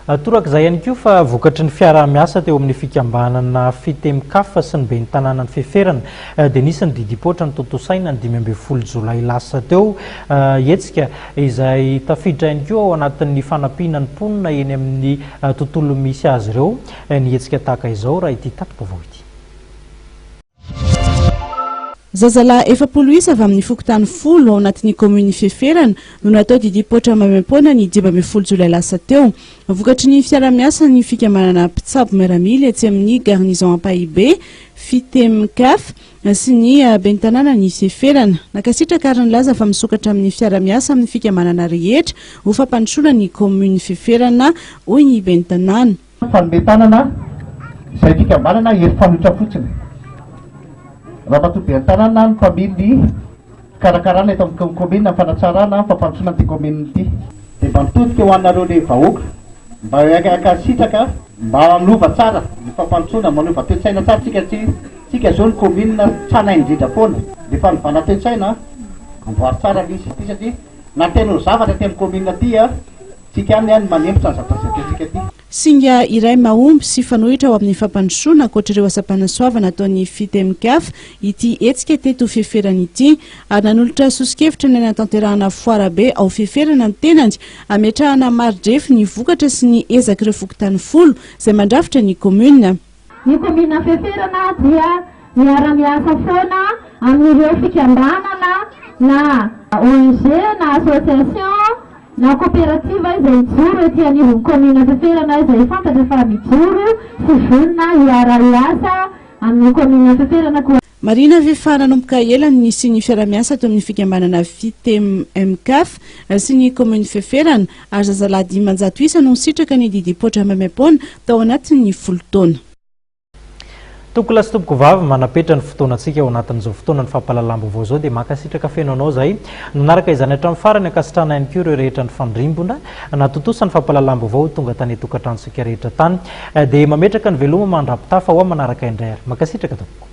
Torak'izay ihany koa fa vokatry ny fiaraha-miasa teo amin'ny fikambanana fitemikafa sy ny ben'ny tanàna ny feferana dia nisy ny didipoitra ny tontosaina ny 12 Jolay lasa teo hetsika izay tafiditra ihany koa ao anatin'ny fanampiana ny mponina eny amin'ny tontolo misy azy ireo ny hetsika tahaka izao raha ity tato-baovao ity. Zazalahy 7 avy amin'ny fokontany 10 ao anatin'ny kominy feferana no natao didipoitra mamem-pona ny 12 Jolay lasa teo. Vokatry ny fiara-miasa ny fikambanana mpitsabo miaramila etsy amin'ny garnison Ampahibé fitemikaf sy ny ben'ny tanàna ny feferana. Nakasitraka ary ny laza fa misokatra amin'ny fiara-miasa amin'ny fikambanana rehetra ho fampandrosoana ny kominy feferana hoy ny ben'ny tanàna. Ben'ny tanàna izay fikambanana ery fanotra fotsiny. Raha matoa ben'ny tanàna ny family karakarana eto amin'ny komina fanatsarana fampandrosoana ty komina ity. Dia mba mitodika ho anareo le vahoaka mba akasitraka mba hanova tsara ny fampandrosoana manova toe-tsaina tsara tsika zao ny komina tsana indrindra foana dia fa nivana toe-tsaina amboary tsara misy ity satria nateno zavatra ty amin'ny komina ty tsika any manembotra ny zavatra ty. Singa iray mahomby sy fanohitra ao amin'ny fampandrosoana ankoatr'ireo asam-panasoavana ataon'ny fitemikaf ity hetsika teto feferana ity ary nanolotra sosikevitra ny anatanterahana foara be ao feferana ny tenany ametrahana maridrefy ny vokatra sy ny ezak'ireo fokontany 10 izay mandrafitra ny komuna. Ny komina feferana dia miara-miasa foana amin'ireo fikambanana na ONG na association na coopérative izay mijoro ety anivon'ny komina feferana izay fantatra fa mijoro sy vonona hiara-miasa amin'ny komina feferana koa. Marina Vefa nanomboka elany sy ny fiara-miasa teo amin'ny fikambanana fitemikaf sy ny komina feferana ary zazalahy 500 isa no nisitraka ny didipoitra mamem-pona tao anatin'ny 10 taona. Tokola sy tompoko vavy manapetra ny fotoanantsika ao anatin'izao fotoana ny fampahalalam-baovao izao dia makasitraka fenonao zay nanaraka izany hatramin'ny farany ankasitrana ihany koa ireo rehetra ny fandrimbona natotosa ny fampahalalam-baovao tonga tany tokantranotsika rehetra tany dia mametraka ny veloma mandrapitafa ao manaraka indray ary makasitraka tompoko.